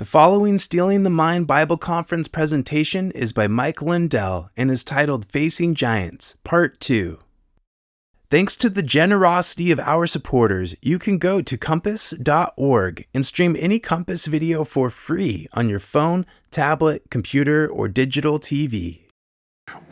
The following Stealing the Mind Bible Conference presentation is by Mike Lindell and is titled Facing Giants, Part 2. Thanks to the generosity of our supporters, you can go to compass.org and stream any Compass video for free on your phone, tablet, computer, or digital TV.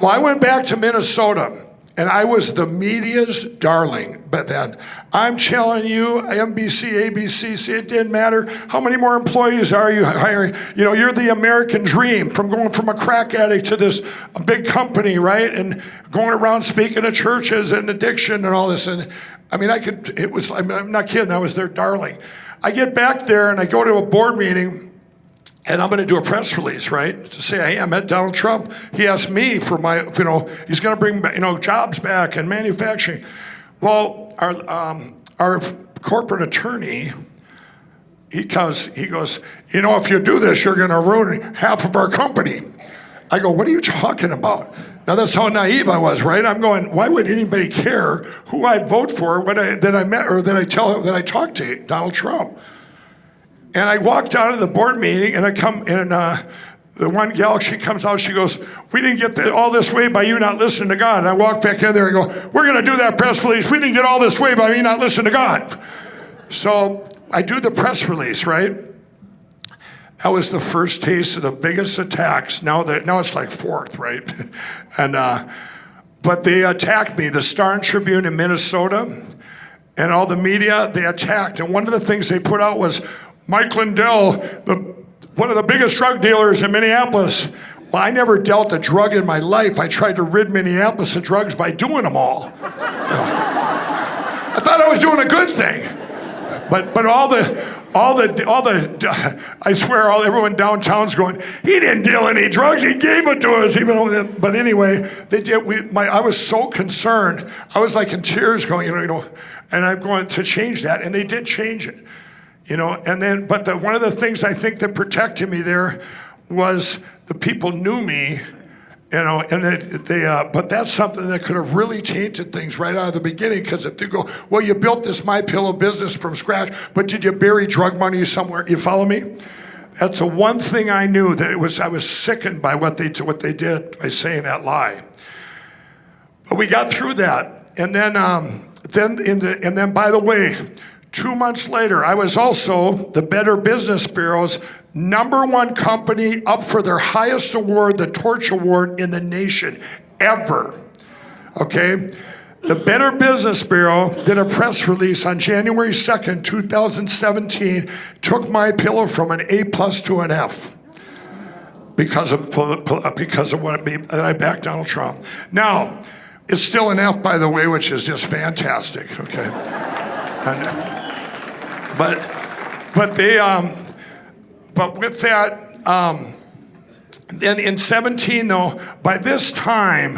Well, I went back to Minnesota, and I was the media's darling. But then, I'm telling you, NBC, ABC, it didn't matter. How many more employees are you hiring? You know, you're the American dream from going from a crack addict to this big company, right? And going around speaking to churches and addiction and all this. And I mean, I'm not kidding, I was their darling. I get back there and I go to a board meeting. And I'm going to do a press release, right, to say, hey, I met Donald Trump. He asked me for my, he's going to bring, jobs back and manufacturing. Well, our corporate attorney, he goes, if you do this, you're going to ruin half of our company. I go, what are you talking about? Now, that's how naive I was, right? I'm going, why would anybody care who I'd vote for that I met or that I talked to Donald Trump? And I walked out of the board meeting, and I come, and the one gal, she comes out, she goes, we didn't get all this way by you not listening to God. And I walk back in there and go, we're going to do that press release. We didn't get all this way by me not listening to God. So I do the press release, right? That was the first taste of the biggest attacks. Now it's like fourth, right? And but they attacked me. The Star and Tribune in Minnesota and all the media, they attacked. And one of the things they put out was, Mike Lindell, one of the biggest drug dealers in Minneapolis. Well, I never dealt a drug in my life. I tried to rid Minneapolis of drugs by doing them all. I thought I was doing a good thing. But I swear, everyone downtown's going, he didn't deal any drugs, he gave it to us. But anyway, I was so concerned. I was like in tears going, and I'm going to change that. And they did change it. One of the things I think that protected me there was the people knew me, but that's something that could have really tainted things right out of the beginning, because if they go, well, you built this MyPillow business from scratch, but did you bury drug money somewhere? You follow me? That's the one thing I knew, that I was sickened by what they did by saying that lie. But we got through that, and then by the way, 2 months later, I was also the Better Business Bureau's #1 company up for their highest award, the Torch Award in the nation, ever. Okay? The Better Business Bureau did a press release on January 2nd, 2017, took MyPillow from an A+ to an F because of what I backed Donald Trump. Now, it's still an F, by the way, which is just fantastic, okay? But with that, then in 17 though, by this time,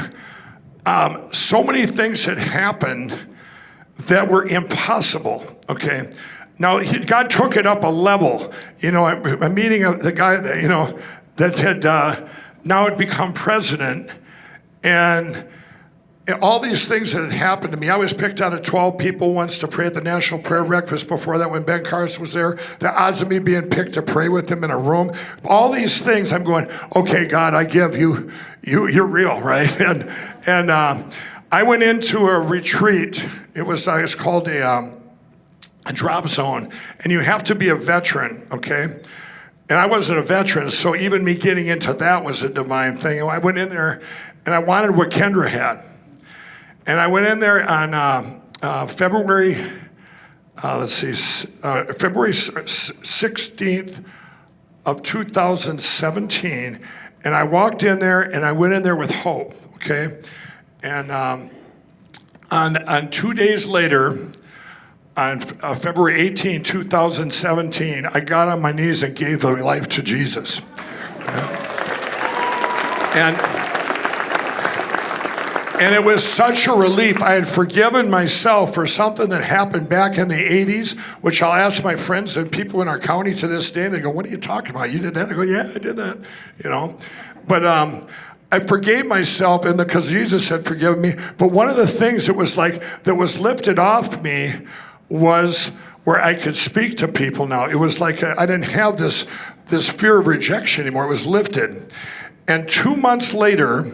so many things had happened that were impossible. Okay, now God took it up a level. I'm meeting the guy that had now had become president, and all these things that had happened to me. I was picked out of 12 people once to pray at the National Prayer Breakfast before that when Ben Carson was there. The odds of me being picked to pray with him in a room. All these things, I'm going, okay, God, I give you, you're real, right? And I went into a retreat. It was called a drop zone. And you have to be a veteran, okay? And I wasn't a veteran, so even me getting into that was a divine thing. And I went in there, and I wanted what Kendra had. And I went in there on February 16th of 2017. And I walked in there, and I went in there with hope, okay? And on 2 days later, on February 18, 2017, I got on my knees and gave my life to Jesus. And it was such a relief. I had forgiven myself for something that happened back in the 80s, which I'll ask my friends and people in our county to this day. They go, what are you talking about? You did that? I go, yeah, I did that. But I forgave myself, and because Jesus had forgiven me. But one of the things that was lifted off me was where I could speak to people now. It was like I didn't have this this fear of rejection anymore. It was lifted. And 2 months later,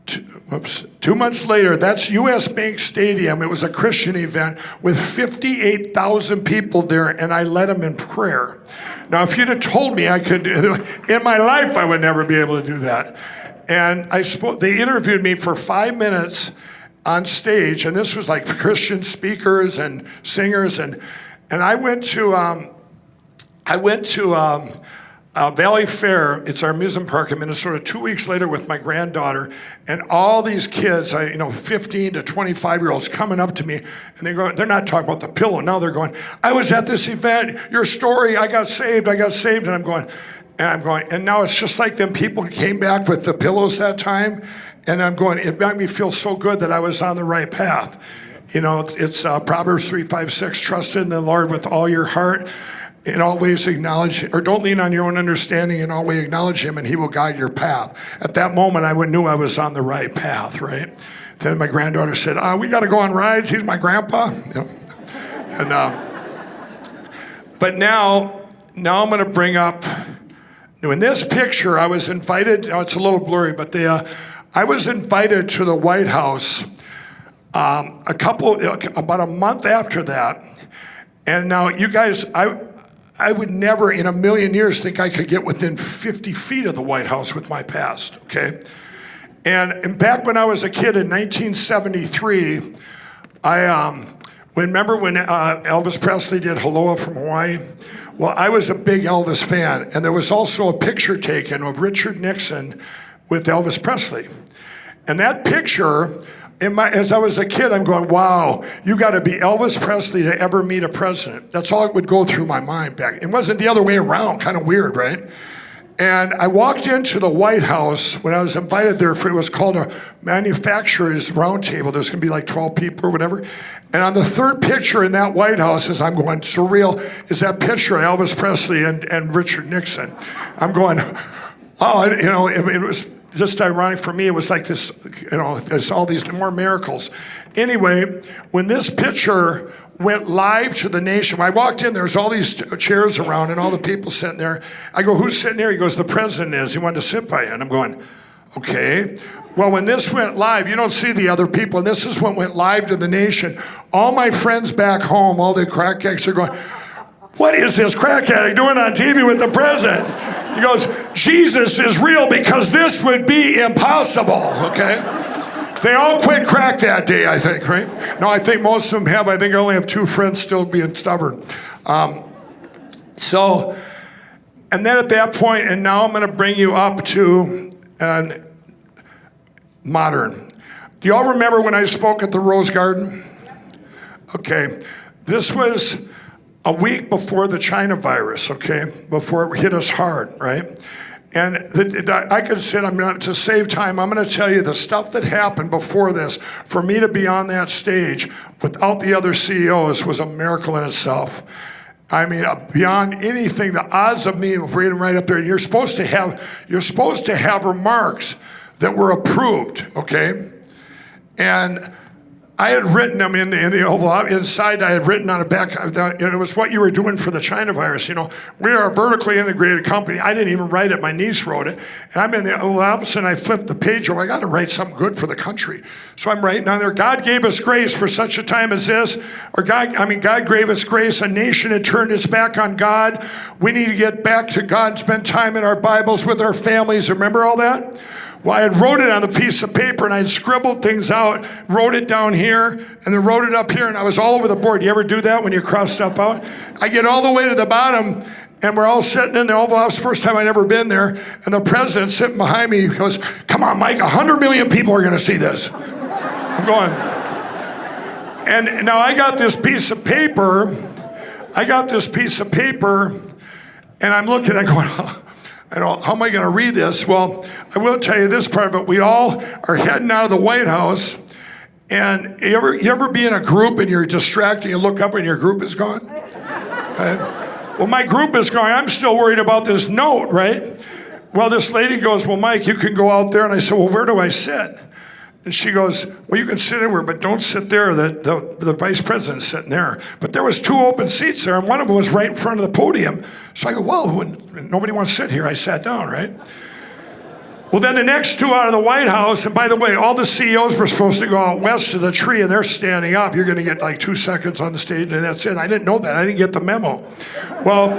2 months later, that's U.S. Bank Stadium. It was a Christian event with 58,000 people there, and I led them in prayer. Now, if you'd have told me I could, in my life, I would never be able to do that. And they interviewed me for 5 minutes on stage, and this was like Christian speakers and singers, and I went to Valley Fair. It's our amusement park in Minnesota. 2 weeks later with my granddaughter, and all these kids, 15 to 25-year-olds coming up to me, and they're not talking about the pillow. Now they're going, I was at this event, your story, I got saved, and I'm going, and now it's just like them people came back with the pillows that time, and I'm going, it made me feel so good that I was on the right path. It's Proverbs 3:5-6, trust in the Lord with all your heart, in all ways acknowledge, or don't lean on your own understanding, in all ways acknowledge him, and he will guide your path. At that moment, I knew I was on the right path, right? Then my granddaughter said, we got to go on rides. He's my grandpa. But now I'm going to bring up, in this picture, I was invited, it's a little blurry, but I was invited to the White House about a month after that. And now, you guys, I would never in a million years think I could get within 50 feet of the White House with my past, okay? And back when I was a kid in 1973, remember when Elvis Presley did Aloha from Hawaii? Well, I was a big Elvis fan, and there was also a picture taken of Richard Nixon with Elvis Presley. And that picture, as I was a kid, I'm going, wow, you got to be Elvis Presley to ever meet a president. That's all that would go through my mind back. It wasn't the other way around, kind of weird, right? And I walked into the White House when I was invited there it was called a manufacturer's roundtable. There's going to be like 12 people or whatever. And on the third picture in that White House, as I'm going, surreal, is that picture of Elvis Presley and Richard Nixon. I'm going, oh, it was just ironic for me. It was like this, there's all these more miracles. Anyway, when this picture went live to the nation, when I walked in, there's all these chairs around and all the people sitting there. I go, who's sitting here? He goes, the president is. He wanted to sit by you. And I'm going, okay. Well, when this went live, you don't see the other people, and this is when it went live to the nation. All my friends back home, all the crack addicts are going, what is this crack addict doing on TV with the president? He goes, Jesus is real because this would be impossible, okay? They all quit crack that day, I think, right? No, I think most of them have. I think I only have 2 friends still being stubborn. And then at that point, and now I'm going to bring you up to modern. Do you all remember when I spoke at the Rose Garden? Okay, this was a week before the China virus, okay, before it hit us hard, right? And I could sit, to save time, I'm going to tell you the stuff that happened before this. For me to be on that stage without the other CEOs was a miracle in itself. I mean, beyond anything, the odds of me reading right up there, you're supposed to have remarks that were approved, okay? And I had written them in the Oval. Inside, I had written on the back, it was what you were doing for the China virus. We are a vertically integrated company. I didn't even write it. My niece wrote it. And I'm in the Oval Office, and I flipped the page over. I got to write something good for the country. So I'm writing on there, God gave us grace for such a time as this. God gave us grace. A nation had turned its back on God. We need to get back to God and spend time in our Bibles with our families. Remember all that? Well, I had wrote it on a piece of paper, and I had scribbled things out, wrote it down here, and then wrote it up here, and I was all over the board. You ever do that when you cross stuff out? I get all the way to the bottom, and we're all sitting in the Oval Office, first time I'd ever been there, and the president sitting behind me goes, come on, Mike, 100 million people are going to see this. I'm going, and now I got this piece of paper, and I'm looking, I'm going, how am I going to read this? Well, I will tell you this part of it. We all are heading out of the White House, and you ever be in a group and you're distracted, you look up and your group is gone? Right? Well, my group is gone. I'm still worried about this note, right? Well, this lady goes, well, Mike, you can go out there. And I said, well, where do I sit? And she goes, well, you can sit anywhere, but don't sit there. The vice president's sitting there. But there was 2 open seats there, and one of them was right in front of the podium. So I go, well, when nobody wants to sit here, I sat down, right? Well, then the next 2 out of the White House, and by the way, all the CEOs were supposed to go out west to the tree, and they're standing up. You're going to get like 2 seconds on the stage, and that's it. I didn't know that. I didn't get the memo. Well,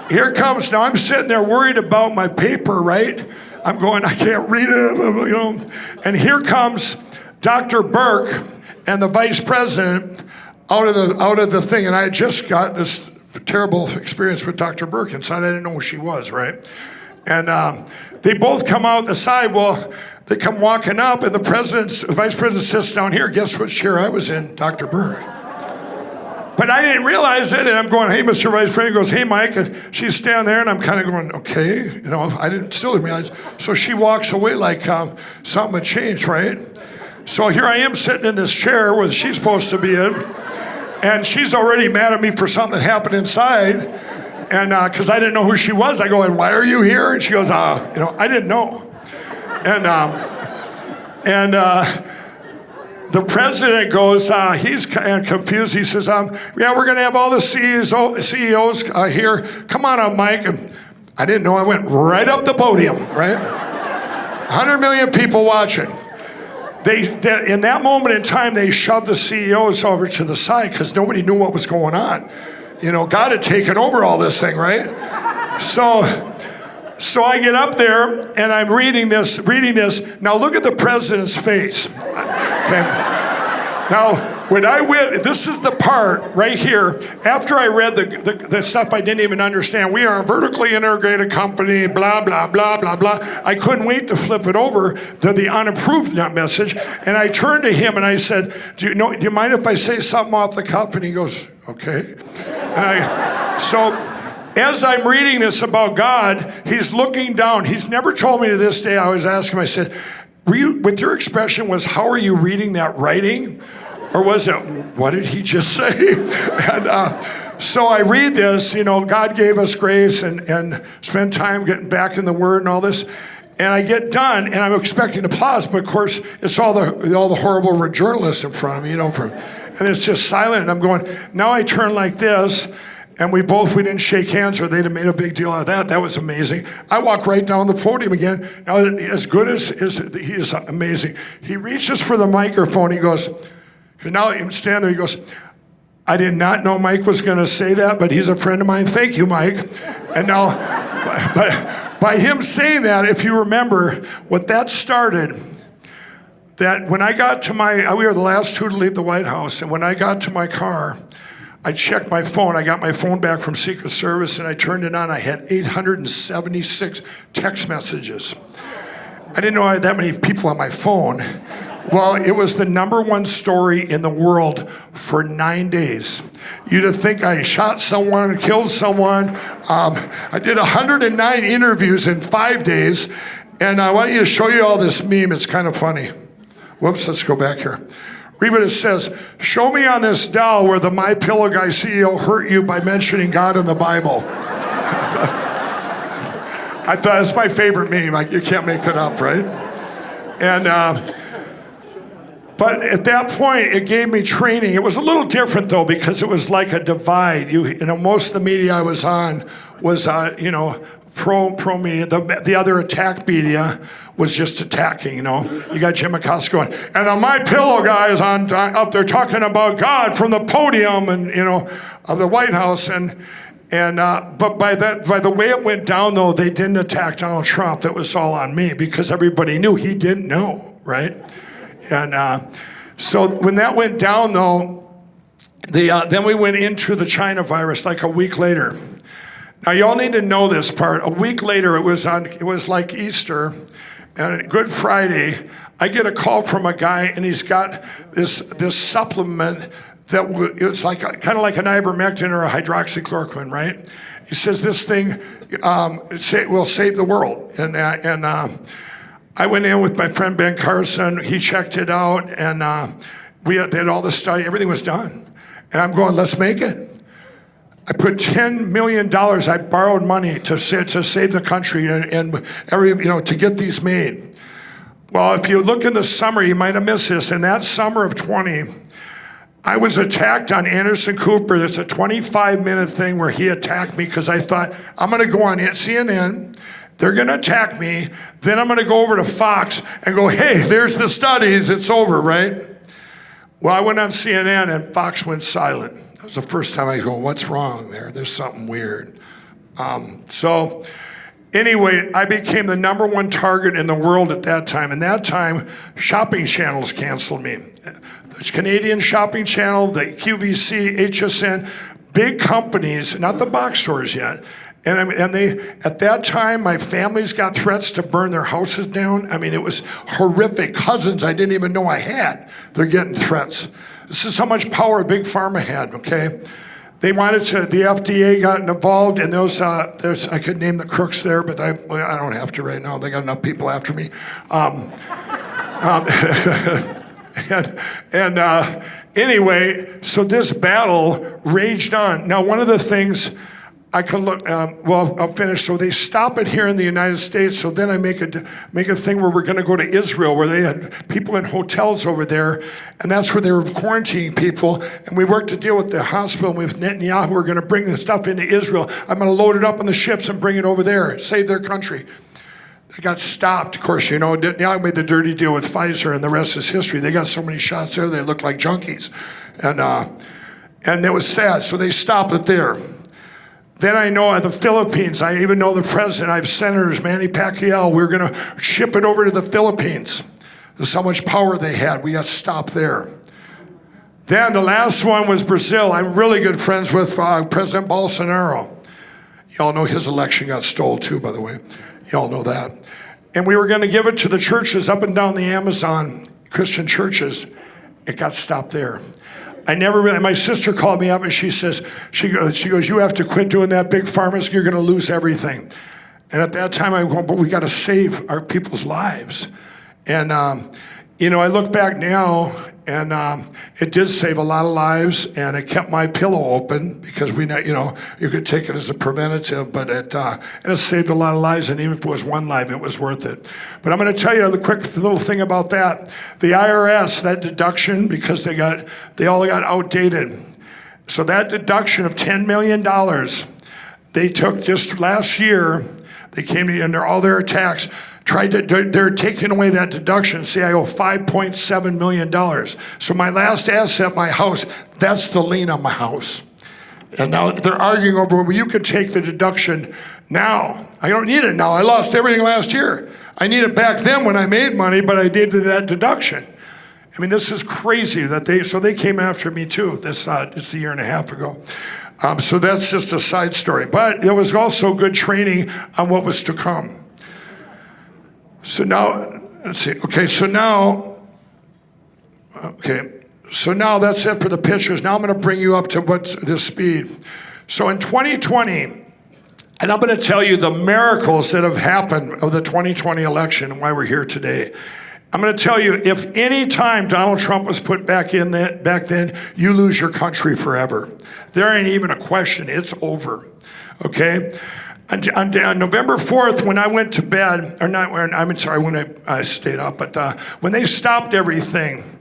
here comes, now I'm sitting there worried about my paper, right? I'm going, I can't read it, you know. And here comes Dr. Burke and the vice president out of the thing. And I had just got this terrible experience with Dr. Burke inside. I didn't know who she was, right? And they both come out the side. Well, they come walking up, and the vice president sits down here. Guess what chair I was in? Dr. Burke. But I didn't realize it, and I'm going, hey, Mr. Vice President. He goes, hey, Mike. And she's standing there, and I'm kind of going, okay. You know, still didn't realize. So she walks away like something had changed, right? So here I am sitting in this chair where she's supposed to be in, and she's already mad at me for something that happened inside, and because I didn't know who she was. I go, and why are you here? And she goes, I didn't know. And the president goes, he's kind of confused. He says, yeah, we're going to have all the CEOs here. Come on up, Mike. And I didn't know. I went right up the podium, right? 100 million people watching. In that moment in time, they shoved the CEOs over to the side because nobody knew what was going on. You know, God had taken over all this thing, right? So I get up there, and I'm reading this. Now look at the president's face. Okay. Now, when I went, this is the part right here. After I read the stuff I didn't even understand. We are a vertically integrated company, blah, blah, blah, blah, blah. I couldn't wait to flip it over to the unapproved message. And I turned to him and I said, do you mind if I say something off the cuff? And he goes, okay. So as I'm reading this about God, he's looking down. He's never told me to this day. I always ask him, I said, with your expression was, how are you reading that writing? Or was it, what did he just say? And so I read this, God gave us grace and spend time getting back in the Word and all this. And I get done, and I'm expecting applause, but of course, it's all the horrible journalists in front of me, and it's just silent. And I'm going, now I turn like this, and we didn't shake hands, or they'd have made a big deal out of that. That was amazing. I walk right down the podium again. Now, as good as he is amazing, he reaches for the microphone. He goes, now I'm standing there. He goes, I did not know Mike was going to say that, but he's a friend of mine. Thank you, Mike. And now, by him saying that, if you remember, what that started, that when I got to we were the last 2 to leave the White House, and when I got to my car, I checked my phone. I got my phone back from Secret Service, and I turned it on. I had 876 text messages. I didn't know I had that many people on my phone. Well, it was the #1 story in the world for 9 days. You'd think I shot someone, killed someone. I did 109 interviews in 5 days, and I want to show you all this meme. It's kind of funny. Whoops, let's go back here. Read what it says. Show me on this doll where the My Pillow Guy CEO hurt you by mentioning God in the Bible. I thought it's my favorite meme. You can't make that up, right? And but at that point, it gave me training. It was a little different though, because it was like a divide. Most of the media I was on was pro media. The other attack media was just attacking, You got Jim Acosta going, and the My Pillow guy is up there talking about God from the podium and, of the White House. But by the way it went down, though, they didn't attack Donald Trump. That was all on me because everybody knew he didn't know, right? And so when that went down, though, then we went into the China virus like a week later. Now, y'all need to know this part. A week later, it was like Easter and Good Friday. I get a call from a guy, and he's got this supplement that it's like kind of like an ivermectin or a hydroxychloroquine, right? He says this thing will save the world. And I went in with my friend Ben Carson. He checked it out, and they had all the study. Everything was done. And I'm going, let's make it. I put $10 million. I borrowed money to save the country and to get these made. Well, if you look in the summer, you might have missed this. In that summer of 20, I was attacked on Anderson Cooper. It's a 25-minute thing where he attacked me because I thought, I'm going to go on CNN. They're going to attack me. Then I'm going to go over to Fox and go, hey, there's the studies. It's over, right? Well, I went on CNN and Fox went silent. That was the first time I go, what's wrong there? There's something weird. So anyway, I became the #1 target in the world at that time. And that time, shopping channels canceled me. The Canadian Shopping Channel, the QVC, HSN, big companies, not the box stores yet. And they, at that time, my family's got threats to burn their houses down. I mean, it was horrific. Cousins I didn't even know I had, they're getting threats. This is how much power Big Pharma had, okay? They wanted to, the FDA got involved, and I could name the crooks there, but I don't have to right now. They got enough people after me. Anyway, so this battle raged on. Now, one of the things I can look, well, I'll finish. So they stop it here in the United States. So then I make a thing where we're going to go to Israel, where they had people in hotels over there, and that's where they were quarantining people. And we worked to deal with the hospital with Netanyahu. We're going to bring the stuff into Israel. I'm going to load it up on the ships and bring it over there, save their country. They got stopped, of course. You know, Netanyahu made the dirty deal with Pfizer, and the rest is history. They got so many shots there, they looked like junkies, and it was sad. So they stopped it there. Then I know at the Philippines, I even know the president, I have senators, Manny Pacquiao, we're going to ship it over to the Philippines. This is how much power they had. We got stopped there. Then the last one was Brazil. I'm really good friends with President Bolsonaro. Y'all know his election got stolen too, by the way. Y'all know that. And we were going to give it to the churches up and down the Amazon, Christian churches. It got stopped there. I never really, my sister called me up and she says, she goes, you have to quit doing that, Big Pharma, you're going to lose everything. And at that time I go, but we got to save our people's lives. And, you know, I look back now and it did save a lot of lives, and it kept my pillow open because we know, you know, you could take it as a preventative, but it saved a lot of lives, and even if it was one life, it was worth it. But I'm going to tell you the quick little thing about that. The IRS, that deduction, because they all got outdated. So that deduction of $10 million, they took just last year, they came to under all their tax, they're taking away that deduction. See, I owe $5.7 million. So my last asset, my house, that's the lien on my house. And now they're arguing over, well, you could take the deduction now. I don't need it now. I lost everything last year. I need it back then when I made money, but I did that deduction. I mean, this is crazy that they came after me too. This just a year and a half ago. So that's just a side story. But it was also good training on what was to come. So now, let's see. Okay, so now that's it for the pictures. Now I'm going to bring you up to what's the speed. So in 2020, and I'm going to tell you the miracles that have happened of the 2020 election and why we're here today. I'm going to tell you, if any time Donald Trump was put back in back then, you lose your country forever. There ain't even a question. It's over. Okay? On November 4th, when I went to bed, or not, when I stayed up, but when they stopped everything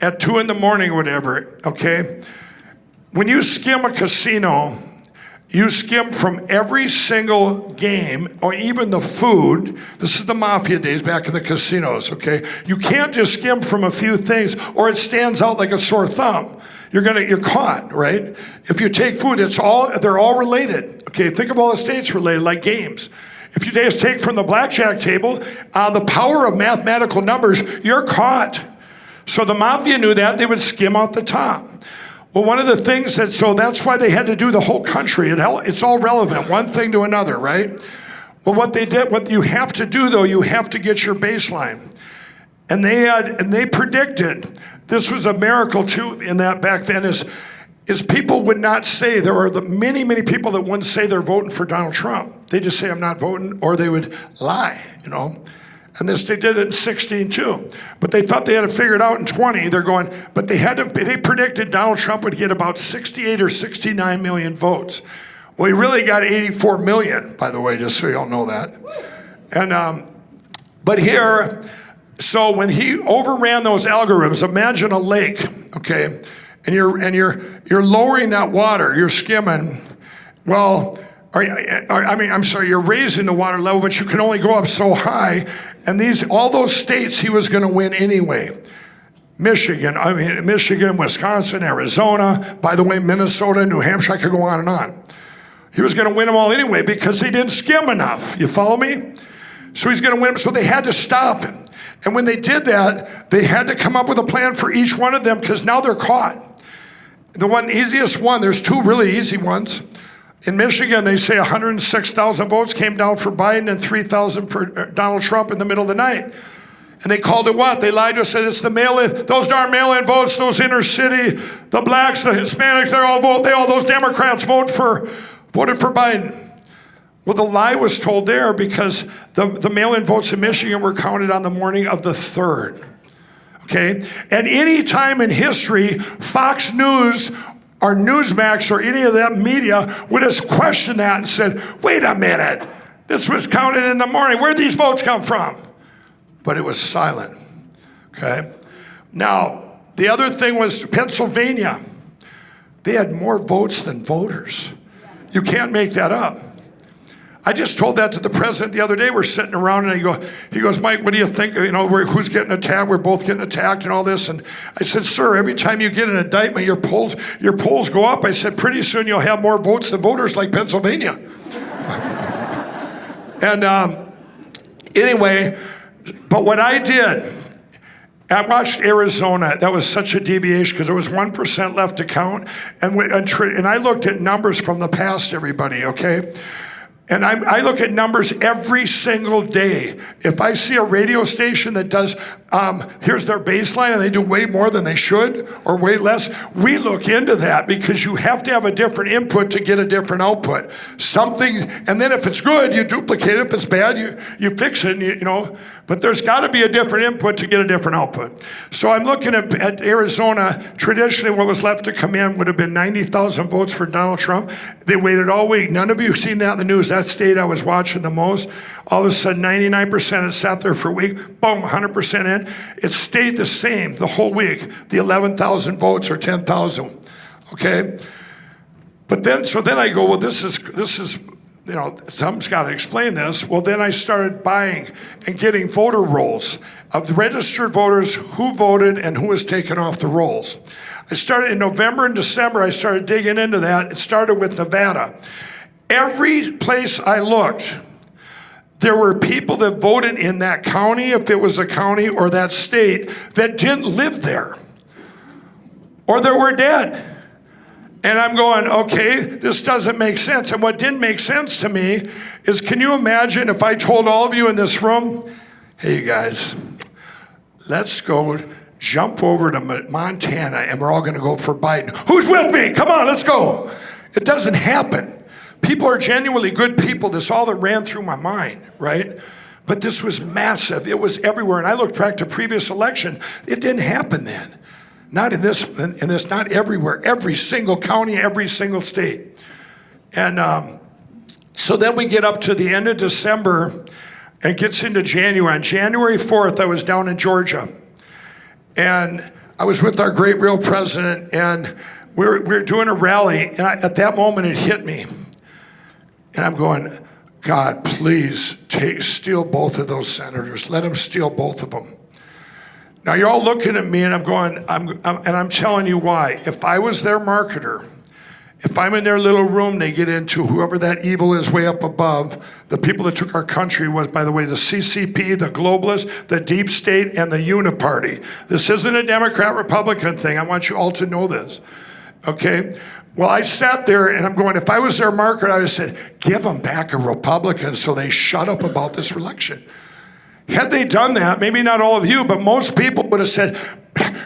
at 2 in the morning or whatever, okay? When you skim a casino, you skim from every single game, or even the food. This is the mafia days back in the casinos, okay? You can't just skim from a few things, or it stands out like a sore thumb. You're caught, right? If you take food, they're all related. Okay, think of all the states related, like games. If you just take from the blackjack table, the power of mathematical numbers, you're caught. So the mafia knew that. They would skim out the top. Well, one of the things so that's why they had to do the whole country. It's all relevant, one thing to another, right? Well, what you have to do, though, you have to get your baseline. And they predicted, this was a miracle too in that back then, is people would not say, there are many, many people that wouldn't say they're voting for Donald Trump. They just say, I'm not voting, or they would lie, you know. And they did it in 16 too. But they thought they had it figured out in 20. They're going, but they predicted Donald Trump would get about 68 or 69 million votes. Well, he really got 84 million, by the way, just so you all know that. And but here, So when he overran those algorithms, imagine a lake, okay, and you're lowering that water, you're skimming. Well, you're raising the water level, but you can only go up so high. And all those states he was going to win anyway. Michigan, Wisconsin, Arizona, by the way, Minnesota, New Hampshire, I could go on and on. He was going to win them all anyway because they didn't skim enough. You follow me? So he's going to win them. So they had to stop him. And when they did that, they had to come up with a plan for each one of them because now they're caught. The easiest one, there's two really easy ones. In Michigan, they say 106,000 votes came down for Biden and 3,000 for Donald Trump in the middle of the night. And they called it what? They lied to us, said it's the mail-in, those darn mail-in votes, those inner city, the blacks, the Hispanics, those Democrats voted for Biden. Well, the lie was told there because the mail-in votes in Michigan were counted on the morning of the 3rd. Okay? And any time in history, Fox News or Newsmax or any of that media would have questioned that and said, wait a minute, this was counted in the morning. Where'd these votes come from? But it was silent. Okay? Now, the other thing was Pennsylvania. They had more votes than voters. You can't make that up. I just told that to the president the other day. We're sitting around and he goes, Mike, what do you think? Who's getting attacked? We're both getting attacked and all this. And I said, sir, every time you get an indictment, your polls go up. I said, pretty soon you'll have more votes than voters like Pennsylvania. And anyway, but what I did, I watched Arizona. That was such a deviation because there was 1% left to count. And I looked at numbers from the past, everybody, okay? And I look at numbers every single day. If I see a radio station that does, here's their baseline, and they do way more than they should, or way less, we look into that because you have to have a different input to get a different output. And then if it's good, you duplicate it. If it's bad, you fix it, But there's got to be a different input to get a different output. So I'm looking at Arizona. Traditionally, what was left to come in would have been 90,000 votes for Donald Trump. They waited all week. None of you have seen that in the news. That state I was watching the most. All of a sudden, 99% had sat there for a week. Boom, 100% in. It stayed the same the whole week. The 11,000 votes or 10,000. Okay? But then I go, well, this is someone's got to explain this. Well, then I started buying and getting voter rolls of the registered voters, who voted and who was taken off the rolls. I started in November and December, I started digging into that. It started with Nevada. Every place I looked, there were people that voted in that county, if it was a county or that state, that didn't live there. Or they were dead. And I'm going, okay, this doesn't make sense. And what didn't make sense to me is, can you imagine if I told all of you in this room, hey, you guys, let's go jump over to Montana and we're all going to go for Biden. Who's with me? Come on, let's go. It doesn't happen. People are genuinely good people. That's all that ran through my mind, right? But this was massive. It was everywhere. And I looked back to previous election. It didn't happen then. Not in this, not everywhere. Every single county, every single state. And so then we get up to the end of December and it gets into January. On January 4th, I was down in Georgia. And I was with our great real president, and we were doing a rally. And at that moment, it hit me. And I'm going, God, please steal both of those senators. Let them steal both of them. Now, you're all looking at me, and I'm going, I'm telling you why. If I was their marketer, if I'm in their little room they get into, whoever that evil is way up above, the people that took our country was, by the way, the CCP, the globalists, the deep state, and the uniparty. This isn't a Democrat-Republican thing. I want you all to know this, okay? Well, I sat there, and I'm going, if I was their marketer, I would have said, give them back a Republican so they shut up about this election. Had they done that, maybe not all of you, but most people would have said,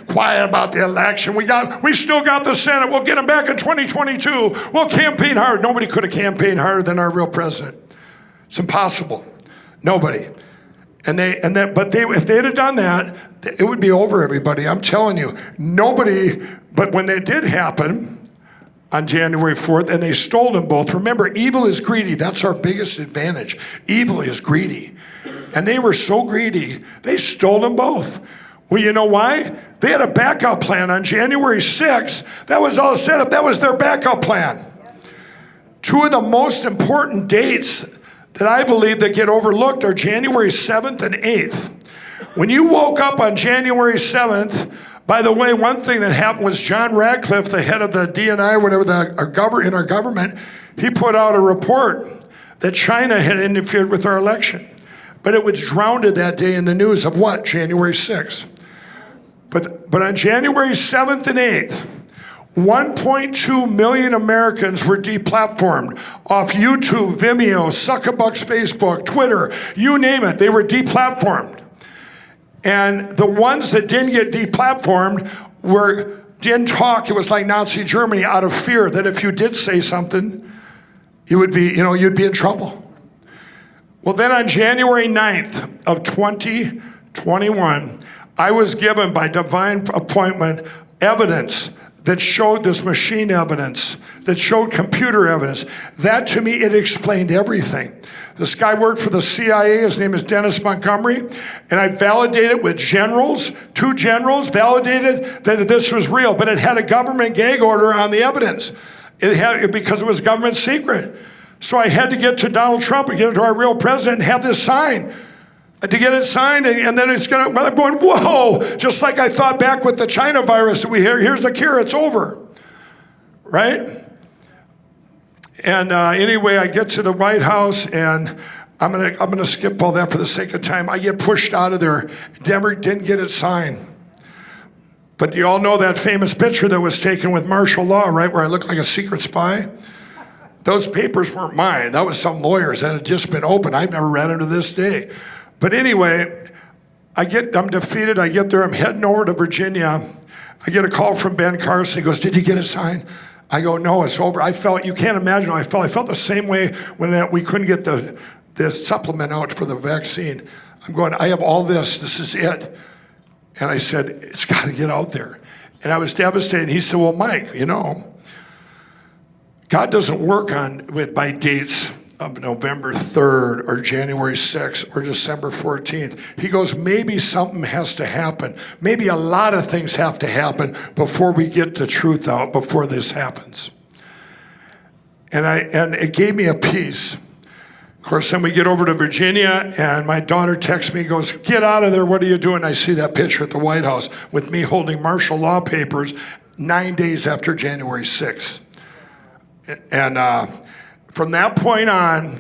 quiet about the election. We still got the Senate. We'll get them back in 2022. We'll campaign hard. Nobody could have campaigned harder than our real president. It's impossible. Nobody. But if they'd have done that, it would be over, everybody. I'm telling you. Nobody, but when that did happen on January 4th, and they stole them both. Remember, evil is greedy. That's our biggest advantage. Evil is greedy. And they were so greedy, they stole them both. Well, you know why? They had a backup plan on January 6th. That was all set up. That was their backup plan. Two of the most important dates that I believe that get overlooked are January 7th and 8th. When you woke up on January 7th, by the way, one thing that happened was John Radcliffe, the head of the DNI, whatever, in our government, he put out a report that China had interfered with our election. But it was drowned that day in the news of what? January 6th. But on January 7th and 8th, 1.2 million Americans were deplatformed off YouTube, Vimeo, Zuckerberg's Facebook, Twitter, you name it, they were deplatformed. And the ones that didn't get deplatformed didn't talk. It was like Nazi Germany, out of fear that if you did say something, you'd be in trouble. Well, then on January 9th of 2021, I was given by divine appointment evidence that showed this machine evidence, that showed computer evidence. That, to me, it explained everything. This guy worked for the CIA. His name is Dennis Montgomery. And I validated with generals, 2 generals, validated that this was real. But it had a government gag order on the evidence. Because it was government secret. So I had to get to Donald Trump and get it to our real president and have this signed. To get it signed, and then I'm going, whoa, just like I thought back with the China virus that we hear, here's the cure, it's over, right? And anyway, I get to the White House, and I'm gonna skip all that for the sake of time. I get pushed out of there. Denver didn't get it signed. But you all know that famous picture that was taken with martial law, right, where I looked like a secret spy? Those papers weren't mine. That was some lawyers that had just been opened. I've never read them to this day. But anyway, I'm defeated. I get there. I'm heading over to Virginia. I get a call from Ben Carson. He goes, "Did you get it signed?" I go, "No, it's over." You can't imagine how I felt. I felt the same way when we couldn't get the supplement out for the vaccine. I'm going, I have all this. This is it. And I said, it's got to get out there. And I was devastated. He said, well, Mike, God doesn't work by dates of November 3rd or January 6th or December 14th. He goes, maybe something has to happen. Maybe a lot of things have to happen before we get the truth out, before this happens. And it gave me a peace. Of course, then we get over to Virginia, and my daughter texts me, goes, get out of there, what are you doing? I see that picture at the White House with me holding martial law papers 9 days after January 6th. And from that point on,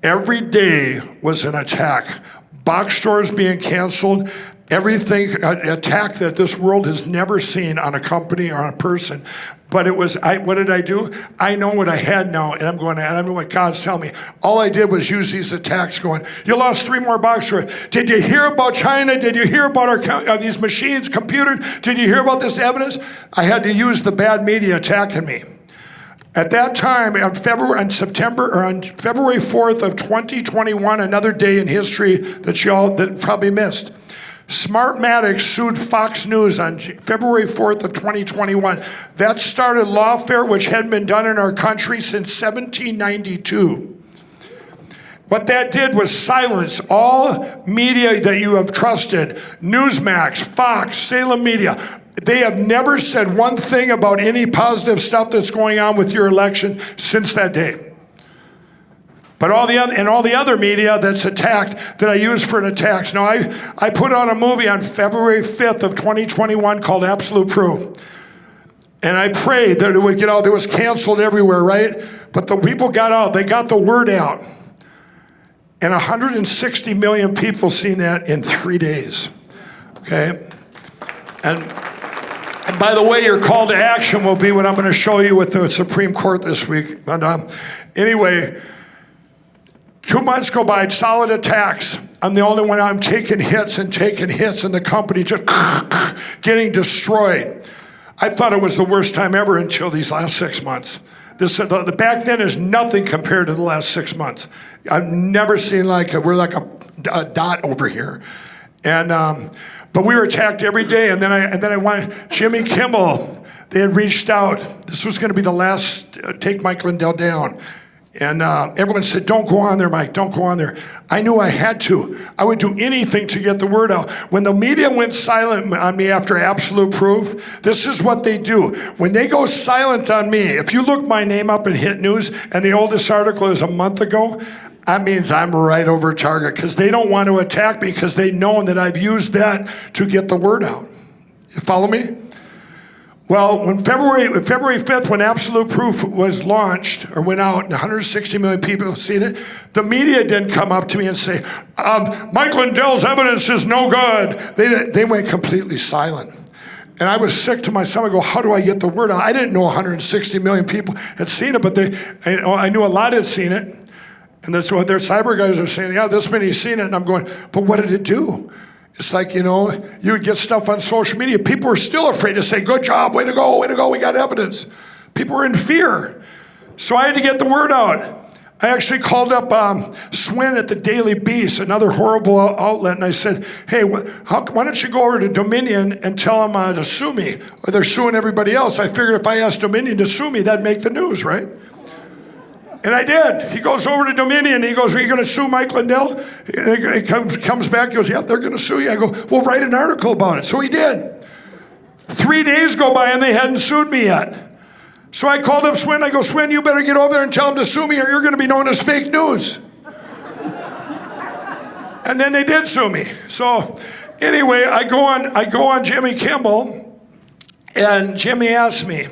every day was an attack. Box stores being canceled, everything, attack that this world has never seen on a company or on a person. But it was, what did I do? I know what I had now, and I know what God's telling me. All I did was use these attacks going, you lost 3 more box stores. Did you hear about China? Did you hear about these machines, computers? Did you hear about this evidence? I had to use the bad media attacking me. At that time, on February 4th of 2021, another day in history that probably missed, Smartmatic sued Fox News on February 4th of 2021. That started lawfare, which hadn't been done in our country since 1792. What that did was silence all media that you have trusted, Newsmax, Fox, Salem Media. They have never said one thing about any positive stuff that's going on with your election since that day. But all the other media that's attacked, that I use for an attacks. Now, I put on a movie on February 5th of 2021 called Absolute Proof. And I prayed that it would get out. It was canceled everywhere, right? But the people got out. They got the word out. And 160 million people seen that in 3 days. Okay? And by the way, your call to action will be what I'm going to show you with the Supreme Court this week. And, anyway, 2 months go by, solid attacks. I'm the only one. I'm taking hits, and the company just getting destroyed. I thought it was the worst time ever until these last 6 months. The back then is nothing compared to the last 6 months. I've never seen we're like a dot over here. And but we were attacked every day. And then I wanted Jimmy Kimmel. They had reached out. This was going to be the last take Mike Lindell down. And everyone said, don't go on there, Mike, don't go on there. I knew I had to. I would do anything to get the word out. When the media went silent on me after Absolute Proof, this is what they do. When they go silent on me, if you look my name up in Hit News, and the oldest article is a month ago, that means I'm right over target, because they don't want to attack me because they know that I've used that to get the word out. You follow me? Well, when February 5th, when Absolute Proof was launched or went out and 160 million people have seen it, the media didn't come up to me and say, Mike Lindell's evidence is no good. They went completely silent. And I was sick to my stomach. I go, how do I get the word out? I didn't know 160 million people had seen it, but I knew a lot had seen it. And that's what their cyber guys are saying, yeah, this many seen it. And I'm going, but what did it do? It's like, you would get stuff on social media. People were still afraid to say, good job, way to go, we got evidence. People were in fear. So I had to get the word out. I actually called up Swin at the Daily Beast, another horrible outlet, and I said, hey, why don't you go over to Dominion and tell them to sue me? Or they're suing everybody else. I figured if I asked Dominion to sue me, that'd make the news, right? And I did. He goes over to Dominion. He goes, are you going to sue Mike Lindell? He comes back. He goes, yeah, they're going to sue you. I go, well, write an article about it. So he did. 3 days go by, and they hadn't sued me yet. So I called up Swin. I go, Swin, you better get over there and tell him to sue me, or you're going to be known as fake news. And then they did sue me. So anyway, I go on Jimmy Kimmel, and Jimmy asked me,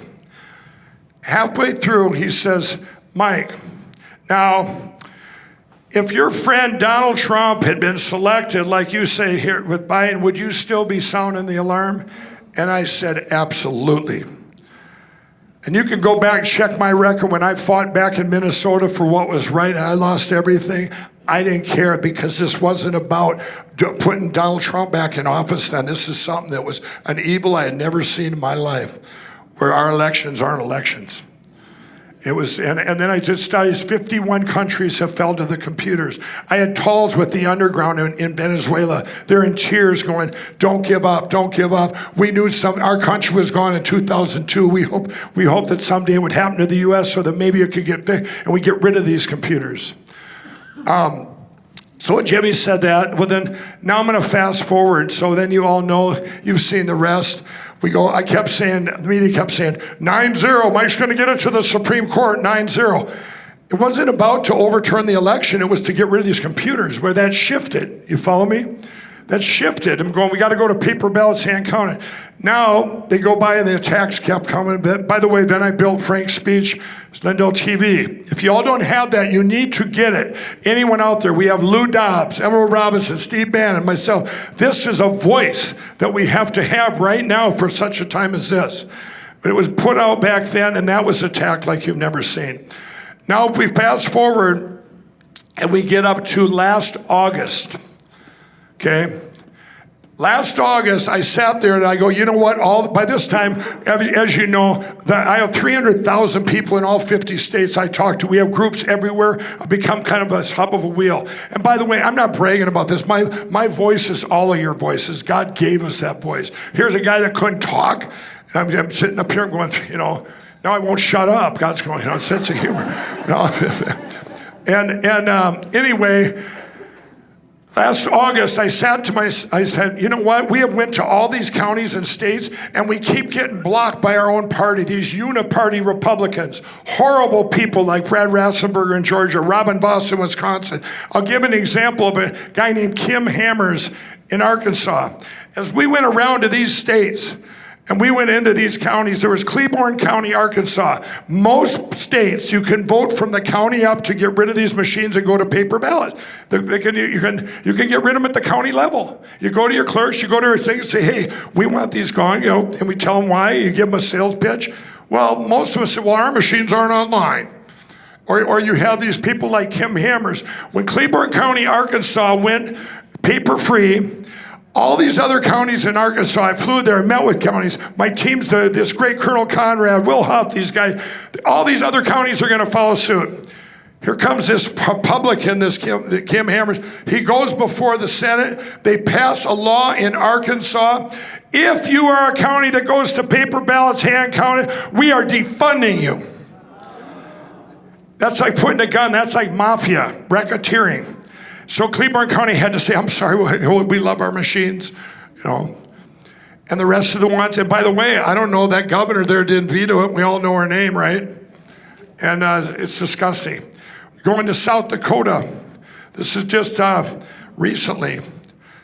halfway through, he says, Mike, now, if your friend Donald Trump had been selected, like you say here with Biden, would you still be sounding the alarm? And I said, absolutely. And you can go back and check my record when I fought back in Minnesota for what was right, and I lost everything. I didn't care, because this wasn't about putting Donald Trump back in office then. This is something that was an evil I had never seen in my life, where our elections aren't elections. It was, and then I did studies. 51 countries have fell to the computers. I had talls with the underground in Venezuela. They're in tears going, don't give up, don't give up. We knew our country was gone in 2002. We hope that someday it would happen to the U.S. so that maybe it could get big and we get rid of these computers. So when Jimmy said that, well then, now I'm going to fast forward. So then you all know, you've seen the rest. I kept saying, the media kept saying, 9-0, Mike's going to get it to the Supreme Court, 9-0. It wasn't about to overturn the election. It was to get rid of these computers, where that shifted. You follow me? That shifted. I'm going, we got to go to paper ballots, hand counted. Now, they go by and the attacks kept coming. By the way, then I built Frank's speech, Lindell TV. If you all don't have that, you need to get it. Anyone out there, we have Lou Dobbs, Emerald Robinson, Steve Bannon, myself. This is a voice that we have to have right now for such a time as this. But it was put out back then, and that was attacked like you've never seen. Now, if we fast forward and we get up to last August, okay? Last August, I sat there and I go, you know what? By this time, as you know, I have 300,000 people in all 50 states I talk to. We have groups everywhere. I've become kind of a hub of a wheel. And by the way, I'm not bragging about this. My voice is all of your voices. God gave us that voice. Here's a guy that couldn't talk. And I'm sitting up here and going, now I won't shut up. God's going, sense of humor. Anyway, last August, I said, you know what? We have went to all these counties and states, and we keep getting blocked by our own party, these uniparty Republicans. Horrible people like Brad Rassenberger in Georgia, Robin Voss in Wisconsin. I'll give an example of a guy named Kim Hammers in Arkansas. As we went around to these states, and we went into these counties. There was Cleburne County, Arkansas. Most states, you can vote from the county up to get rid of these machines and go to paper ballots. You can get rid of them at the county level. You go to your clerks, you go to your thing and say, hey, we want these gone, and we tell them why. You give them a sales pitch. Well, most of us say, well, our machines aren't online. Or you have these people like Kim Hammers. When Cleburne County, Arkansas went paper-free, all these other counties in Arkansas, I flew there and met with counties. My team's this great Colonel Conrad, Will Huff, these guys. All these other counties are going to follow suit. Here comes this Republican, this Kim Hammers. He goes before the Senate. They pass a law in Arkansas. If you are a county that goes to paper ballots, hand counted, we are defunding you. That's like putting a gun. That's like mafia, racketeering. So Cleburne County had to say, I'm sorry, we love our machines, you know. And the rest of the ones, and by the way, I don't know, that governor there didn't veto it. We all know her name, right? And it's disgusting. Going to South Dakota. This is just recently.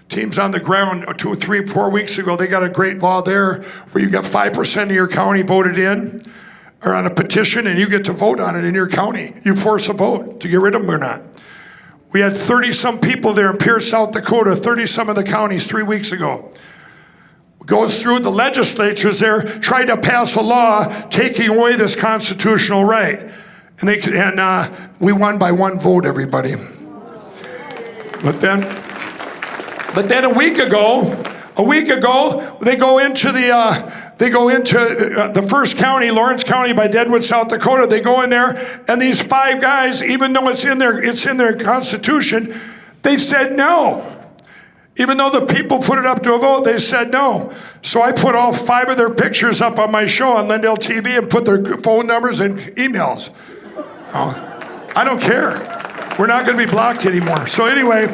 Teams on the ground 2, 3, 4 weeks ago, they got a great law there where you got 5% of your county voted in or on a petition, and you get to vote on it in your county. You force a vote to get rid of them or not. We had 30-some people there in Pierce, South Dakota, 30-some of the counties 3 weeks ago. Goes through, the legislatures there, tried to pass a law taking away this constitutional right. And we won by 1 vote, everybody. But then a week ago, they go into the first county, Lawrence County by Deadwood, South Dakota. They go in there, and these 5 guys, even though it's in their constitution, they said no. Even though the people put it up to a vote, they said no. So I put all 5 of their pictures up on my show on Lindell TV and put their phone numbers and emails. I don't care. We're not going to be blocked anymore. So anyway,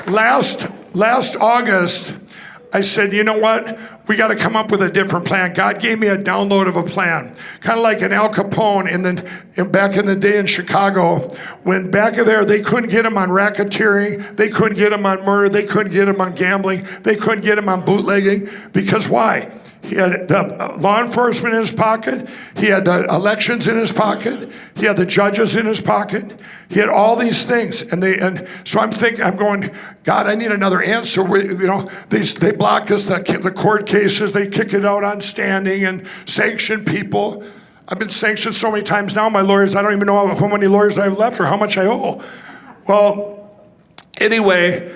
last August, I said, you know what? We got to come up with a different plan. God gave me a download of a plan. Kind of like an Al Capone back in the day in Chicago, when back there they couldn't get him on racketeering, they couldn't get him on murder, they couldn't get him on gambling, they couldn't get him on bootlegging. Because why? He had the law enforcement in his pocket. He had the elections in his pocket. He had the judges in his pocket. He had all these things. And so I'm going, God, I need another answer. They block us, the court cases. They kick it out on standing and sanction people. I've been sanctioned so many times now, my lawyers, I don't even know how many lawyers I have left or how much I owe. Well, anyway,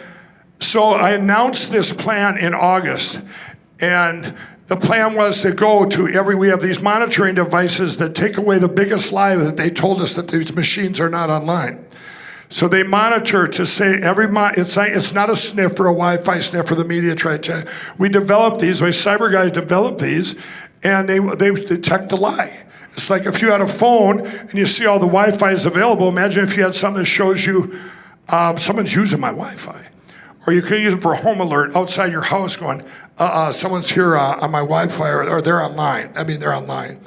so I announced this plan in August. And the plan was to go to we have these monitoring devices that take away the biggest lie that they told us that these machines are not online. So they monitor to say it's not a sniffer, a Wi-Fi sniffer, the media tried to. We developed these, my cyber guys developed these, and they detect the lie. It's like if you had a phone and you see all the Wi-Fi is available, imagine if you had something that shows you someone's using my Wi-Fi. Or you could use them for a home alert outside your house going, someone's here on my Wi-Fi, or they're online. They're online.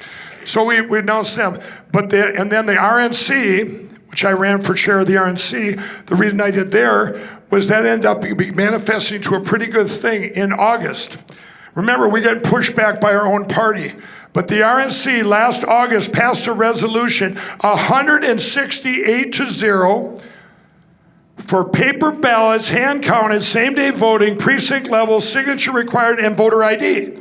So we announced them. And then the RNC, which I ran for chair of the RNC, the reason I did there was that ended up manifesting to a pretty good thing in August. Remember, we got pushed back by our own party. But the RNC last August passed a resolution, 168-0, for paper ballots, hand counted, same day voting, precinct level, signature required, and voter ID.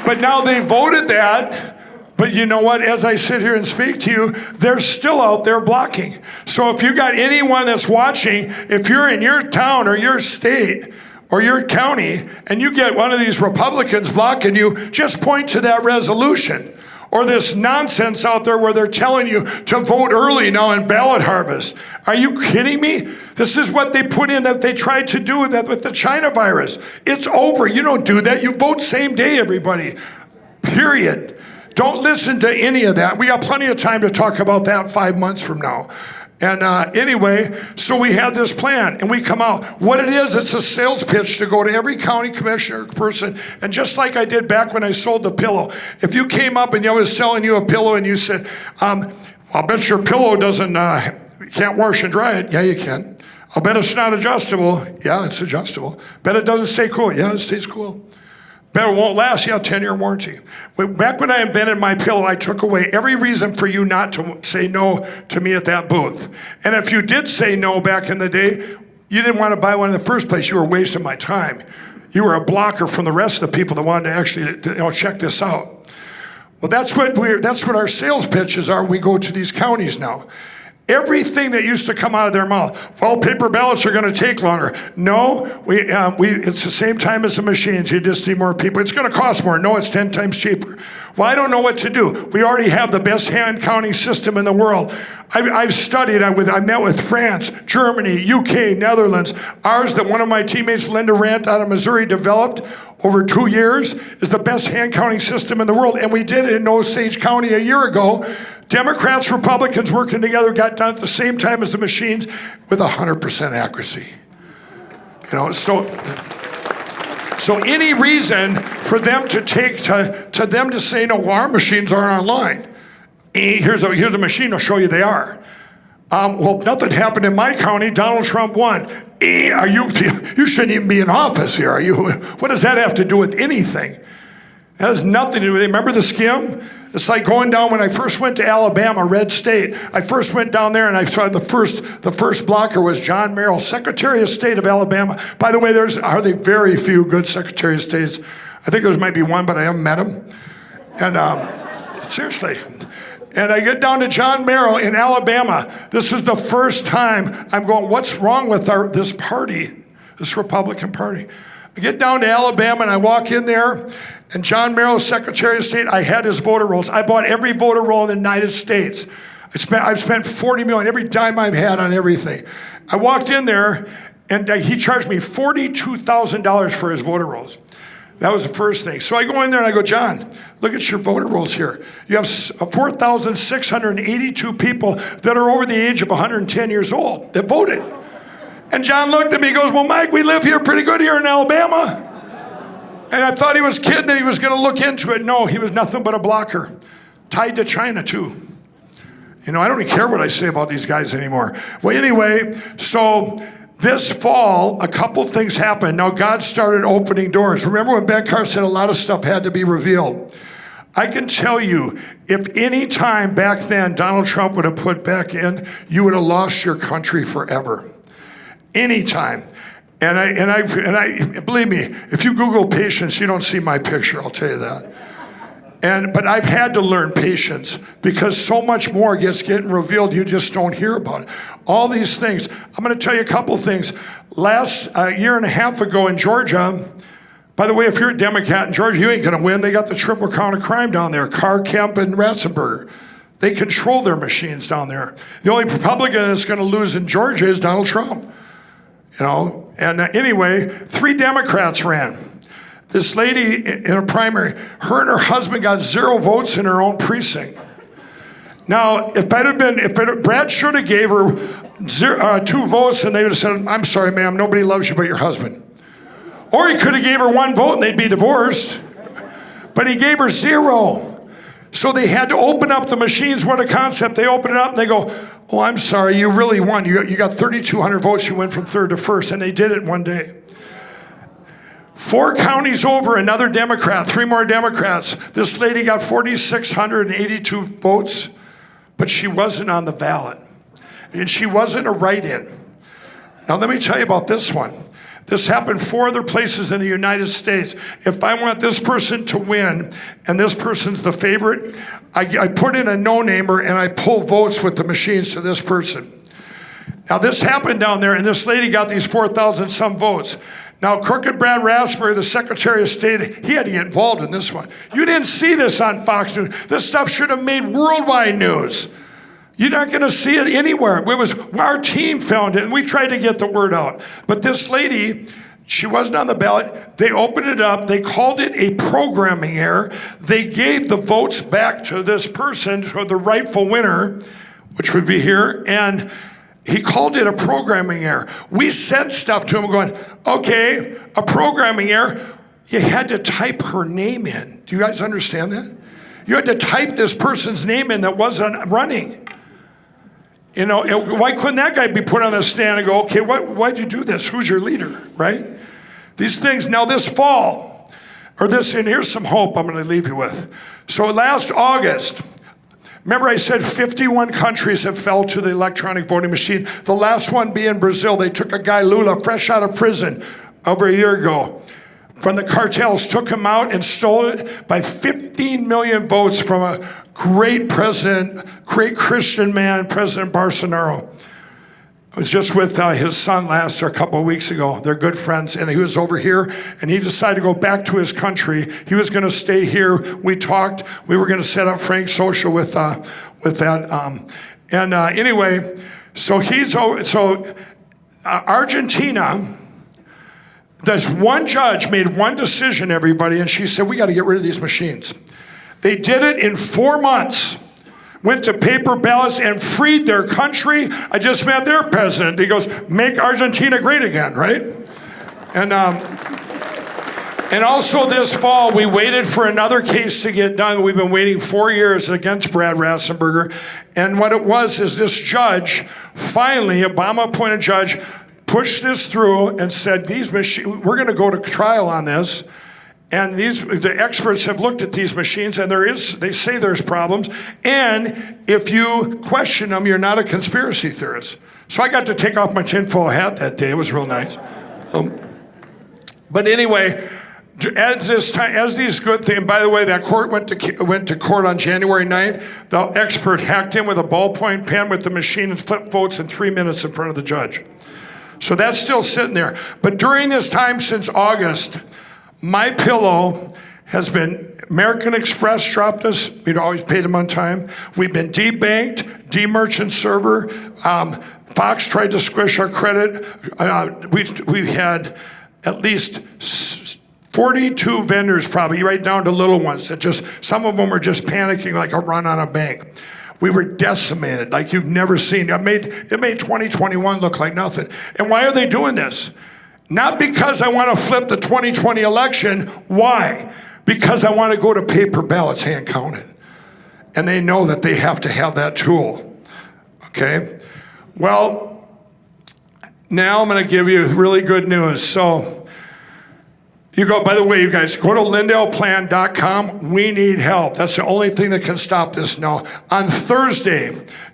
But now they voted that, but you know what? As I sit here and speak to you, they're still out there blocking. So if you got anyone that's watching, if you're in your town or your state or your county and you get one of these Republicans blocking you, just point to that resolution. Or this nonsense out there where they're telling you to vote early now in ballot harvest. Are you kidding me? This is what they put in that they tried to do with the China virus. It's over. You don't do that. You vote same day, everybody. Period. Don't listen to any of that. We got plenty of time to talk about that 5 months from now. And anyway, so we had this plan, and we come out. What it is, it's a sales pitch to go to every county commissioner person. And just like I did back when I sold the pillow, if you came up and I was selling you a pillow and you said, I'll bet your pillow doesn't, you can't wash and dry it. Yeah, you can. I'll bet it's not adjustable. Yeah, it's adjustable. Bet it doesn't stay cool. Yeah, it stays cool. Bet it won't last. Yeah, 10-year warranty. Back when I invented my pillow, I took away every reason for you not to say no to me at that booth. And if you did say no back in the day, you didn't want to buy one in the first place. You were wasting my time. You were a blocker from the rest of the people that wanted to actually check this out. Well, that's what our sales pitches are when we go to these counties now. Everything that used to come out of their mouth, well, paper ballots are going to take longer. No, it's the same time as the machines. You just need more people. It's going to cost more. No, it's 10 times cheaper. Well, I don't know what to do. We already have the best hand counting system in the world. I've studied. I met with France, Germany, UK, Netherlands. Ours, that one of my teammates, Linda Rant out of Missouri, developed over 2 years, is the best hand counting system in the world. And we did it in Osage County a year ago. Democrats, Republicans working together got done at the same time as the machines with 100% accuracy. So any reason for them to them to say, no, well, our machines aren't online. Here's a machine, I'll show you they are. Well, nothing happened in my county. Donald Trump won. You shouldn't even be in office here, are you? What does that have to do with anything? That has nothing to do with it. Remember the skim? It's like going down when I first went to Alabama, red state. I first went down there and I saw the first blocker was John Merrill, Secretary of State of Alabama. By the way, there's hardly very few good Secretary of States. I think there might be one, but I haven't met him. And seriously. And I get down to John Merrill in Alabama. This is the first time I'm going, what's wrong with this party, this Republican Party? I get down to Alabama and I walk in there, and John Merrill, Secretary of State, I had his voter rolls. I bought every voter roll in the United States. I've spent $40 million, every dime I've had on everything. I walked in there, and he charged me $42,000 for his voter rolls. That was the first thing. So I go in there and I go, John, look at your voter rolls here. You have 4,682 people that are over the age of 110 years old that voted. And John looked at me and goes, well, Mike, we live here pretty good here in Alabama. And I thought he was kidding that he was going to look into it. No, he was nothing but a blocker. Tied to China, too. I don't even care what I say about these guys anymore. Well, anyway, so this fall, a couple things happened. Now, God started opening doors. Remember when Ben Carr said a lot of stuff had to be revealed? I can tell you, if any time back then Donald Trump would have put back in, you would have lost your country forever. Anytime. And I believe me, if you Google patience, you don't see my picture, I'll tell you that. But I've had to learn patience because so much more gets getting revealed, you just don't hear about it. All these things. I'm going to tell you a couple things. Last year and a half ago in Georgia, by the way, if you're a Democrat in Georgia, you ain't going to win. They got the triple count of crime down there, Carr, Kemp, and Ratzenberger. They control their machines down there. The only Republican that's going to lose in Georgia is Donald Trump. And anyway, 3 Democrats ran. This lady in a primary, her and her husband got 0 votes in her own precinct. Now, Brad should have gave her 2 votes and they would have said, I'm sorry, ma'am, nobody loves you but your husband. Or he could have gave her 1 vote and they'd be divorced. But he gave her 0. So they had to open up the machines. What a concept. They open it up and they go, oh, I'm sorry, you really won. You got 3,200 votes. You went from 3rd to 1st. And they did it in one day. 4 counties over, another Democrat, 3 more Democrats. This lady got 4,682 votes, but she wasn't on the ballot. And she wasn't a write-in. Now, let me tell you about this one. This happened 4 other places in the United States. If I want this person to win and this person's the favorite, I put in a no-namer and I pull votes with the machines to this person. Now, this happened down there, and this lady got these 4,000 some votes. Now, Crooked Brad Raspberry, the Secretary of State, he had to get involved in this one. You didn't see this on Fox News. This stuff should have made worldwide news. You're not going to see it anywhere. It was our team found it, and we tried to get the word out. But this lady, she wasn't on the ballot. They opened it up. They called it a programming error. They gave the votes back to this person, to the rightful winner, which would be here, and he called it a programming error. We sent stuff to him going, okay, a programming error. You had to type her name in. Do you guys understand that? You had to type this person's name in that wasn't running. Why couldn't that guy be put on the stand and go, okay, why'd you do this? Who's your leader, right? These things. Now this fall, and here's some hope I'm going to leave you with. So last August, remember I said 51 countries have fell to the electronic voting machine. The last one being Brazil. They took a guy, Lula, fresh out of prison over a year ago. from the cartels took him out and stole it by 15 million votes from a great president, great Christian man, President Bolsonaro. I was just with his son a couple of weeks ago. They're good friends, and he was over here, and he decided to go back to his country. He was going to stay here. We talked. We were going to set up Frank Social with that. Anyway, so Argentina. There's one judge made one decision, everybody, and she said, we got to get rid of these machines. They did it in 4 months. Went to paper ballots and freed their country. I just met their president. He goes, make Argentina great again, right? And also this fall, we waited for another case to get done. We've been waiting 4 years against Brad Rassenberger. And what it was is this judge, finally, Obama-appointed judge, pushed this through and said, these machines, we're going to go to trial on this. And the experts have looked at these machines, and they say there's problems. And if you question them, you're not a conspiracy theorist. So I got to take off my tinfoil hat that day. It was real nice. But anyway, as these good things, by the way, that court went to court on January 9th. The expert hacked in with a ballpoint pen with the machine and flipped votes in 3 minutes in front of the judge. So that's still sitting there. But during this time since August, my pillow has been, American Express dropped us. We'd always paid them on time. We've been debanked, demerchant server. Fox tried to squish our credit. We had at least 42 vendors, probably right down to little ones that some of them are just panicking like a run on a bank. We were decimated like you've never seen. It made 2021 look like nothing. And why are they doing this? Not because I want to flip the 2020 election. Why? Because I want to go to paper ballots hand counted. And they know that they have to have that tool. Okay? Well, now I'm going to give you really good news. So, by the way, you guys, go to lindellplan.com. We need help. That's the only thing that can stop this now. On Thursday,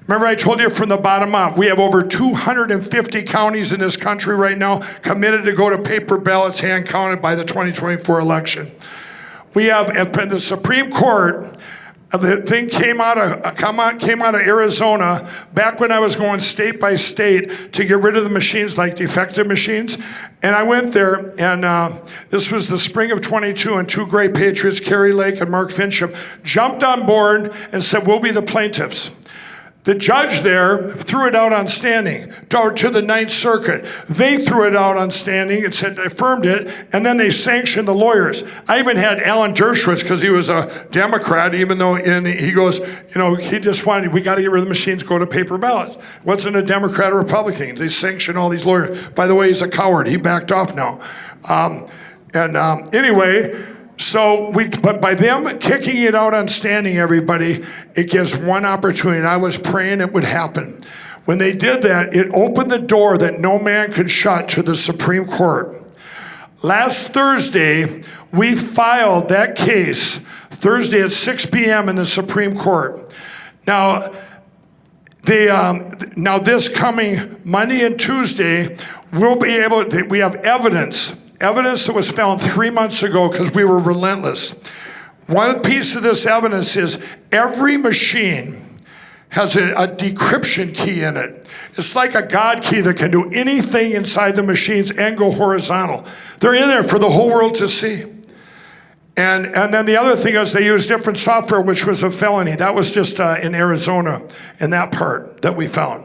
remember I told you from the bottom up, we have over 250 counties in this country right now committed to go to paper ballots hand counted by the 2024 election. We have, and the Supreme Court, the thing came out of Arizona back when I was going state by state to get rid of the machines like defective machines. And I went there, and this was the spring of 22, and two great patriots, Kerry Lake and Mark Fincham, jumped on board and said, we'll be the plaintiffs. The judge there threw it out on standing to the Ninth Circuit. They threw it out on standing and said, affirmed it, and then they sanctioned the lawyers. I even had Alan Dershowitz, because he was a Democrat, even though he goes, he just wanted, we got to get rid of the machines, go to paper ballots. Wasn't a Democrat or Republican. They sanctioned all these lawyers. By the way, he's a coward. He backed off now. Anyway, but by them kicking it out on standing, everybody, it gives one opportunity. And I was praying it would happen. When they did that, it opened the door that no man could shut to the Supreme Court. Last Thursday, we filed that case, Thursday at 6 p.m. in the Supreme Court. Now, this coming Monday and Tuesday, we have evidence that was found 3 months ago because we were relentless. One piece of this evidence is every machine has a decryption key in it. It's like a God key that can do anything inside the machines and go horizontal. They're in there for the whole world to see. And then the other thing is they use different software, which was a felony. That was just in Arizona, in that part that we found.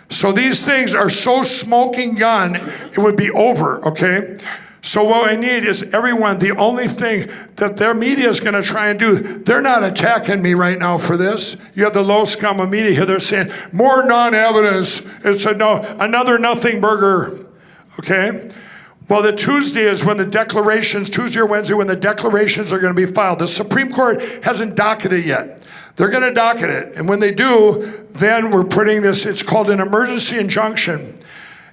So these things are so smoking gun, it would be over, okay? So what I need is everyone, the only thing that their media is going to try and do, they're not attacking me right now for this. You have the low scum of media here. They're saying, more non-evidence. It's another nothing burger, okay? Well, the Tuesday is when the declarations, Tuesday or Wednesday, when the declarations are going to be filed. The Supreme Court hasn't docketed it yet. They're going to docket it. And when they do, then we're putting this, it's called an emergency injunction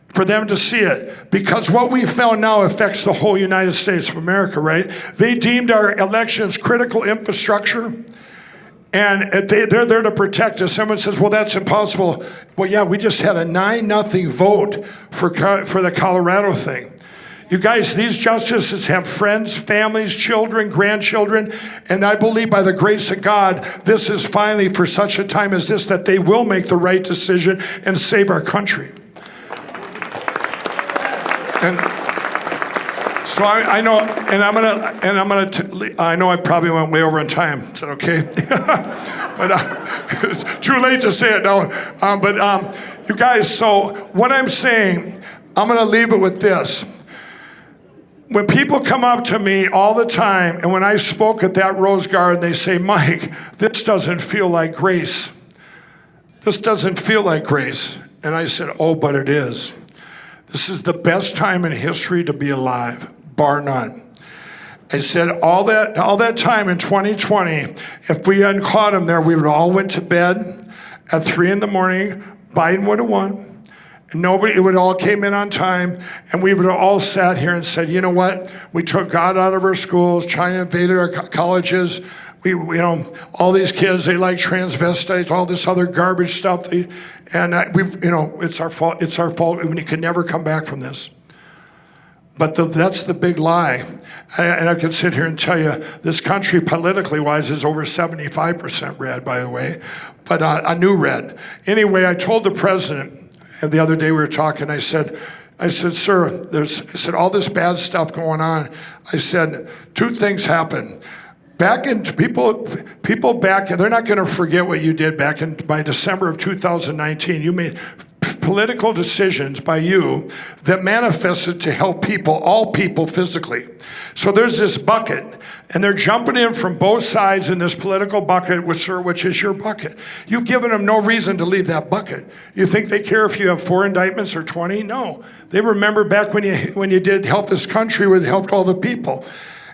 for them to see it. Because what we found now affects the whole United States of America, right? They deemed our elections critical infrastructure. And they're there to protect us. Someone says, well, that's impossible. Well, yeah, we just had a 9-0 vote for the Colorado thing. You guys, these justices have friends, families, children, grandchildren, and I believe by the grace of God, this is finally for such a time as this that they will make the right decision and save our country. And so I know, I know I probably went way over on time. Is that okay? But it's too late to say it now. You guys, so what I'm saying, I'm going to leave it with this. When people come up to me all the time, and when I spoke at that Rose Garden, they say, Mike, this doesn't feel like grace. This doesn't feel like grace. And I said, oh, but it is. This is the best time in history to be alive, bar none. I said all that time in 2020, if we hadn't caught him there, we would all went to bed at 3 a.m. Biden would have won. It would all came in on time, and we would have all sat here and said, you know what? We took God out of our schools. China invaded our colleges. All these kids, they like transvestites, all this other garbage stuff. It's our fault. It's our fault. We can never come back from this. But that's the big lie. And I could sit here and tell you, this country, politically wise, is over 75% red, by the way, but a new red. Anyway, I told the president, and the other day we were talking, I said, sir, all this bad stuff going on. I said, 2 things happened. People back, they're not going to forget what you did by December of 2019. You made political decisions by you that manifested to help people, all people physically. So there's this bucket, and they're jumping in from both sides in this political bucket, which is your bucket. You've given them no reason to leave that bucket. You think they care if you have 4 indictments or 20? No. They remember back when you did help this country, where you helped all the people.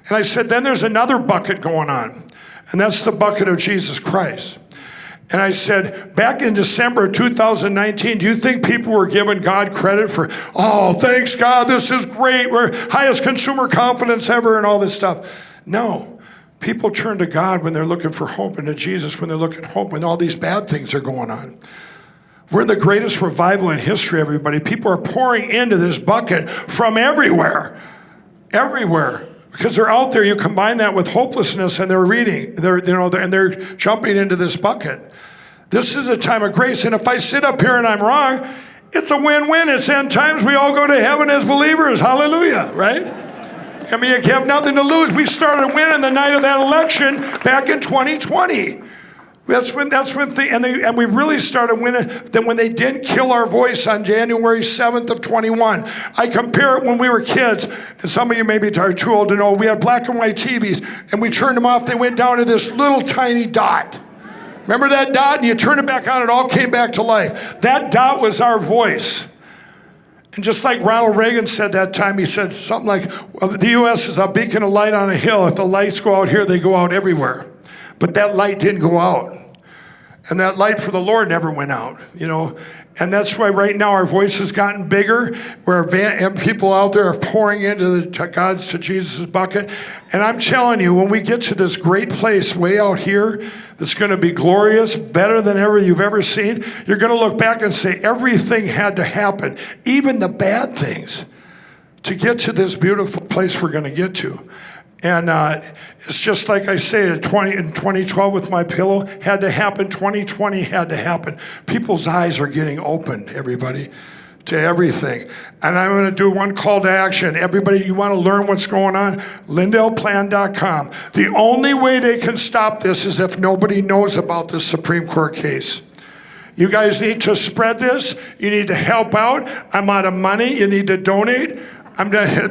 And I said, then there's another bucket going on, and that's the bucket of Jesus Christ. And I said, back in December of 2019, do you think people were giving God credit for, oh, thanks God, this is great, we're highest consumer confidence ever and all this stuff? No. People turn to God when they're looking for hope, and to Jesus when they're looking for hope, when all these bad things are going on. We're in the greatest revival in history, everybody. People are pouring into this bucket from everywhere. Everywhere. Because they're out there, you combine that with hopelessness, and they're jumping into this bucket. This is a time of grace, and if I sit up here and I'm wrong, it's a win-win. It's end times. We all go to heaven as believers. Hallelujah, right? I mean, you have nothing to lose. We started winning the night of that election back in 2020. And we really started winning then when they didn't kill our voice on January 7th of 21. I compare it when we were kids, and some of you maybe are too old to know, we had black and white TVs, and we turned them off, they went down to this little tiny dot. Remember that dot? And you turn it back on, it all came back to life. That dot was our voice. And just like Ronald Reagan said that time, he said something like, the U.S. is a beacon of light on a hill. If the lights go out here, they go out everywhere. But that light didn't go out. And that light for the Lord never went out, And that's why right now our voice has gotten bigger, where people out there are pouring into to Jesus' bucket. And I'm telling you, when we get to this great place way out here that's going to be glorious, better than ever you've ever seen, you're going to look back and say everything had to happen, even the bad things, to get to this beautiful place we're going to get to. And it's just like I say, in 2012 with my pillow, had to happen. 2020 had to happen. People's eyes are getting open, everybody, to everything. And I'm going to do one call to action. Everybody, you want to learn what's going on? LindellPlan.com. The only way they can stop this is if nobody knows about this Supreme Court case. You guys need to spread this. You need to help out. I'm out of money. You need to donate.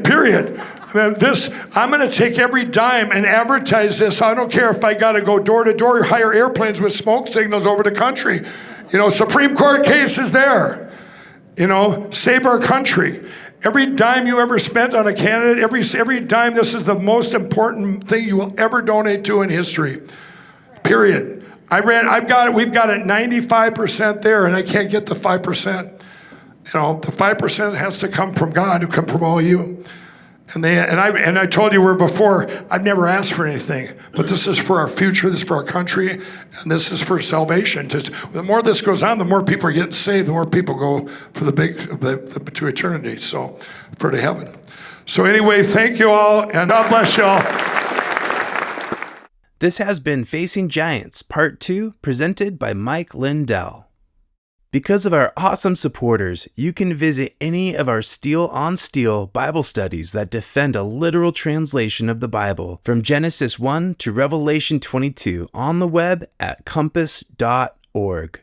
Period. I'm going to take every dime and advertise this. I don't care if I got to go door to door, hire airplanes with smoke signals over the country. Supreme Court case is there. Save our country. Every dime you ever spent on a candidate, every dime, this is the most important thing you will ever donate to in history. Period. We've got it 95% there, and I can't get the 5%. The 5% has to come from God, who come from all you. And I told you before, I've never asked for anything, but this is for our future, this is for our country, and this is for salvation. The more this goes on, the more people are getting saved, the more people go for to eternity, so for to heaven. So anyway, thank you all, and God bless you all. This has been Facing Giants, Part 2, presented by Mike Lindell. Because of our awesome supporters, you can visit any of our Steel on Steel Bible studies that defend a literal translation of the Bible from Genesis 1 to Revelation 22 on the web at compass.org.